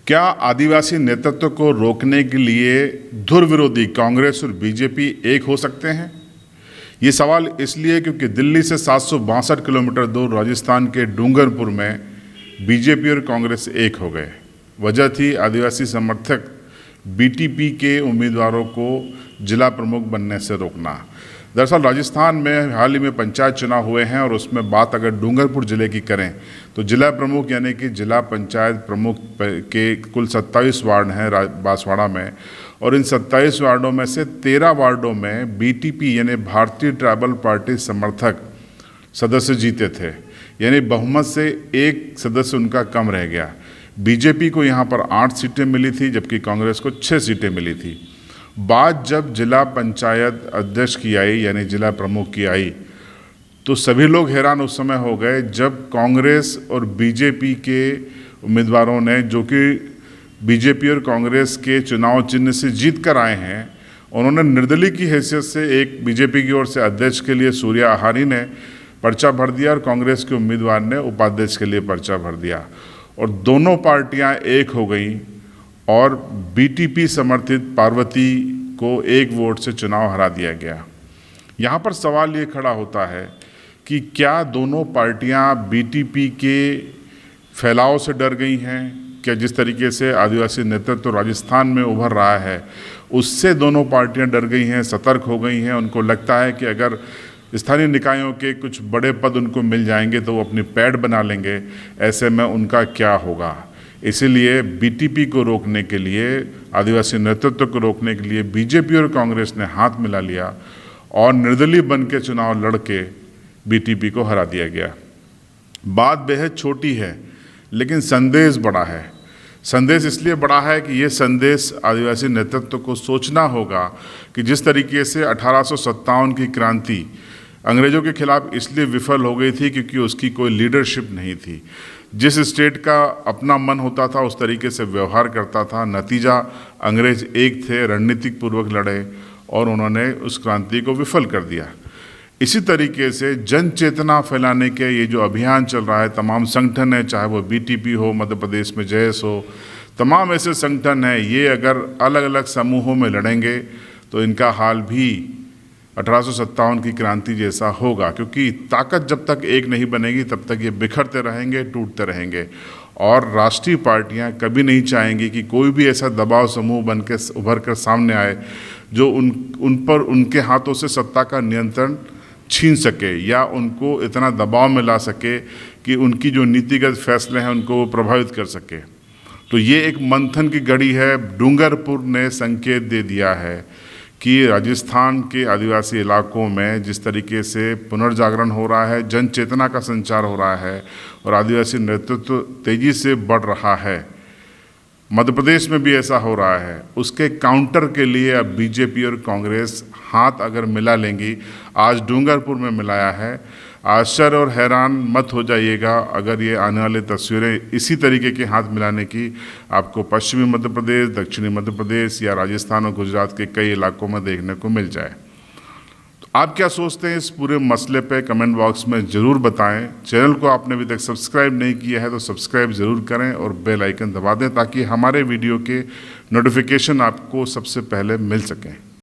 क्या आदिवासी नेतृत्व को रोकने के लिए धुर विरोधी कांग्रेस और बीजेपी एक हो सकते हैं? ये सवाल इसलिए क्योंकि दिल्ली से 762 किलोमीटर दूर राजस्थान के डूंगरपुर में बीजेपी और कांग्रेस एक हो गए। वजह थी आदिवासी समर्थक बीटीपी के उम्मीदवारों को जिला प्रमुख बनने से रोकना। दरअसल राजस्थान में हाल ही में पंचायत चुनाव हुए हैं और उसमें बात अगर डूंगरपुर ज़िले की करें तो जिला प्रमुख यानी कि जिला पंचायत प्रमुख के कुल 27 वार्ड हैं बांसवाड़ा में, और इन 27 वार्डों में से 13 वार्डों में बीटीपी यानी भारतीय ट्राइबल पार्टी समर्थक सदस्य जीते थे, यानी बहुमत से एक सदस्य उनका कम रह गया। बीजेपी को यहाँ पर 8 सीटें मिली थी जबकि कांग्रेस को 6 सीटें मिली थी। बात जब जिला पंचायत अध्यक्ष की आई यानी जिला प्रमुख की आई तो सभी लोग हैरान उस समय हो गए जब कांग्रेस और बीजेपी के उम्मीदवारों ने, जो कि बीजेपी और कांग्रेस के चुनाव चिन्ह से जीत कर आए हैं, उन्होंने निर्दलीय की हैसियत से एक बीजेपी की ओर से अध्यक्ष के लिए सूर्या आहारी ने पर्चा भर दिया और कांग्रेस के उम्मीदवार ने उपाध्यक्ष के लिए पर्चा भर दिया और दोनों पार्टियां एक हो गई और बीटीपी समर्थित पार्वती को एक वोट से चुनाव हरा दिया गया। यहाँ पर सवाल ये खड़ा होता है कि क्या दोनों पार्टियाँ बीटीपी के फैलाव से डर गई हैं? क्या जिस तरीके से आदिवासी नेतृत्व राजस्थान में उभर रहा है उससे दोनों पार्टियाँ डर गई हैं, सतर्क हो गई हैं? उनको लगता है कि अगर स्थानीय निकायों के कुछ बड़े पद उनको मिल जाएंगे तो वो अपनी पैठ बना लेंगे, ऐसे में उनका क्या होगा? इसीलिए बीटीपी को रोकने के लिए, आदिवासी नेतृत्व को रोकने के लिए बीजेपी और कांग्रेस ने हाथ मिला लिया और निर्दलीय बन के चुनाव लड़ के बीटीपी को हरा दिया गया। बात बेहद छोटी है लेकिन संदेश बड़ा है। संदेश इसलिए बड़ा है कि ये संदेश आदिवासी नेतृत्व को सोचना होगा कि जिस तरीके से 1857 की क्रांति अंग्रेज़ों के खिलाफ इसलिए विफल हो गई थी क्योंकि उसकी कोई लीडरशिप नहीं थी। जिस स्टेट का अपना मन होता था उस तरीके से व्यवहार करता था। नतीजा अंग्रेज एक थे, रणनीतिक पूर्वक लड़े और उन्होंने उस क्रांति को विफल कर दिया। इसी तरीके से जन चेतना फैलाने के ये जो अभियान चल रहा है, तमाम संगठन है, चाहे वो बीटीपी हो, मध्य प्रदेश में जयस हो, तमाम ऐसे संगठन हैं, ये अगर अलग अलग समूहों में लड़ेंगे तो इनका हाल भी 1857 की क्रांति जैसा होगा, क्योंकि ताकत जब तक एक नहीं बनेगी तब तक ये बिखरते रहेंगे, टूटते रहेंगे। और राष्ट्रीय पार्टियां कभी नहीं चाहेंगी कि कोई भी ऐसा दबाव समूह बन के उभर कर सामने आए जो उन पर उनके हाथों से सत्ता का नियंत्रण छीन सके या उनको इतना दबाव में ला सके कि उनकी जो नीतिगत फैसले हैं उनको वो प्रभावित कर सके। तो ये एक मंथन की घड़ी है। डूंगरपुर ने संकेत दे दिया है कि राजस्थान के आदिवासी इलाकों में जिस तरीके से पुनर्जागरण हो रहा है, जन चेतना का संचार हो रहा है और आदिवासी नेतृत्व तेजी से बढ़ रहा है, मध्य प्रदेश में भी ऐसा हो रहा है, उसके काउंटर के लिए अब बीजेपी और कांग्रेस हाथ अगर मिला लेंगी, आज डूंगरपुर में मिलाया है, आश्चर्य और हैरान मत हो जाइएगा अगर ये आने वाली तस्वीरें इसी तरीके के हाथ मिलाने की आपको पश्चिमी मध्य प्रदेश, दक्षिणी मध्य प्रदेश या राजस्थान और गुजरात के कई इलाकों में देखने को मिल जाए। तो आप क्या सोचते हैं इस पूरे मसले पे कमेंट बॉक्स में ज़रूर बताएं। चैनल को आपने अभी तक सब्सक्राइब नहीं किया है तो सब्सक्राइब ज़रूर करें और बेल आइकन दबा दें ताकि हमारे वीडियो के नोटिफिकेशन आपको सबसे पहले मिल सकें।